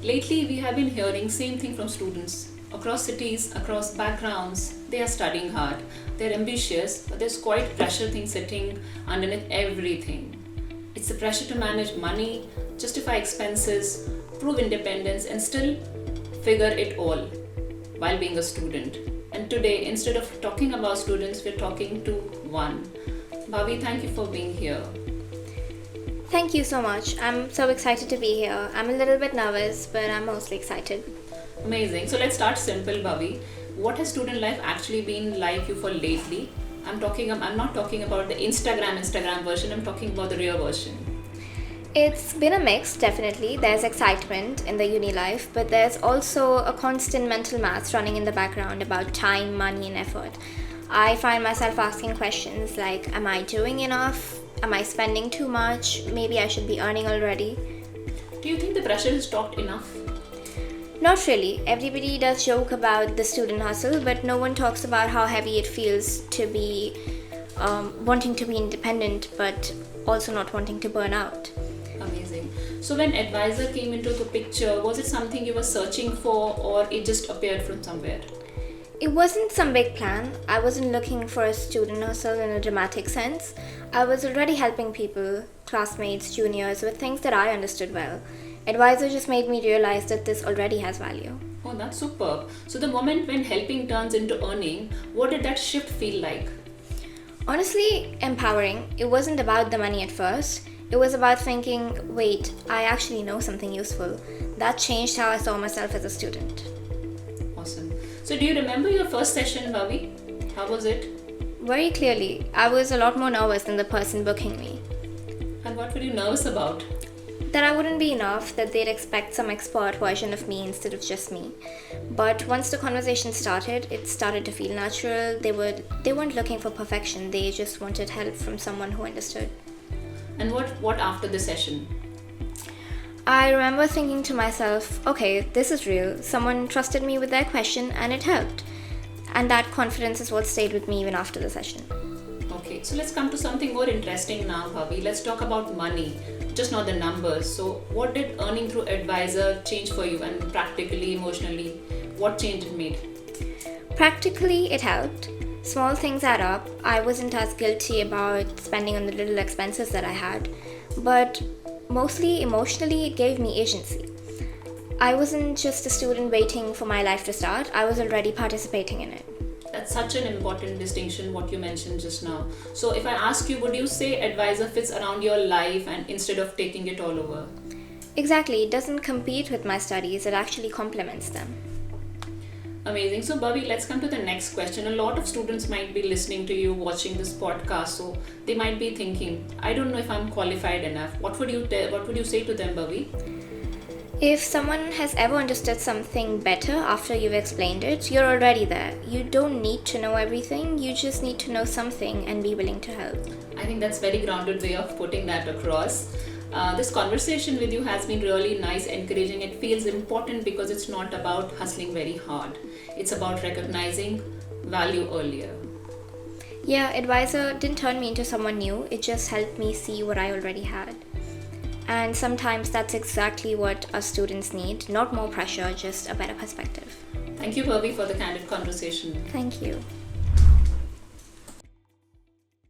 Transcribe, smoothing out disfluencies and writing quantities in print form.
Lately, we have been hearing same thing from students across cities, across backgrounds. They are studying hard. They're ambitious, but there's quite pressure thing sitting underneath everything. It's the pressure to manage money, justify expenses, prove independence, and still figure it all while being a student. And today, instead of talking about students, we're talking to one. Bhavi, thank you for being here. Thank you so much. I'm so excited to be here. I'm a little bit nervous, but I'm mostly excited. Amazing. So let's start simple, Bhavi. What has student life actually been like you for lately? I'm not talking about the Instagram version. I'm talking about the real version. It's been a mix, definitely. There's excitement in the uni life, but there's also a constant mental maths running in the background about time, money, and effort. I find myself asking questions like, am I doing enough? Am I spending too much? Maybe I should be earning already. Do you think the pressure is talked enough? Not really. Everybody does joke about the student hustle, but no one talks about how heavy it feels to be wanting to be independent, but also not wanting to burn out. Amazing. So when Edvisor came into the picture, was it something you were searching for or it just appeared from somewhere? It wasn't some big plan. I wasn't looking for a student hustle in a dramatic sense. I was already helping people, classmates, juniors, with things that I understood well. Edvisor just made me realize that this already has value. Oh, that's superb. So the moment when helping turns into earning, what did that shift feel like? Honestly, empowering. It wasn't about the money at first. It was about thinking, wait, I actually know something useful. That changed how I saw myself as a student. Awesome. So do you remember your first session, Bhavi? How was it? Very clearly, I was a lot more nervous than the person booking me. And what were you nervous about? That I wouldn't be enough, that they'd expect some expert version of me instead of just me. But once the conversation started, it started to feel natural. They weren't looking for perfection, they just wanted help from someone who understood. And what after the session? I remember thinking to myself, okay, this is real. Someone trusted me with their question and it helped. And that confidence is what stayed with me even after the session. Okay, so let's come to something more interesting now, Bhavi. Let's talk about money, just not the numbers. So what did earning through Edvisor change for you, and practically, emotionally, what change it made? Practically, it helped. Small things add up. I wasn't as guilty about spending on the little expenses that I had, but mostly emotionally, it gave me agency. I wasn't just a student waiting for my life to start, I was already participating in it. That's such an important distinction, what you mentioned just now. So if I ask you, would you say Edvisor fits around your life and instead of taking it all over? Exactly, it doesn't compete with my studies, it actually complements them. Amazing. So Bhavi, let's come to the next question. A lot of students might be listening to you, watching this podcast, so they might be thinking, I don't know if I'm qualified enough. What would you say to them, Bhavi? If someone has ever understood something better after you've explained it, you're already there. You don't need to know everything, you just need to know something and be willing to help. I think that's very grounded way of putting that across. This conversation with you has been really nice, encouraging. It feels important because it's not about hustling very hard. It's about recognizing value earlier. Yeah, Edvisor didn't turn me into someone new, it just helped me see what I already had. And sometimes that's exactly what us students need, not more pressure, just a better perspective. Thank you, Bhavi, for the candid conversation. Thank you.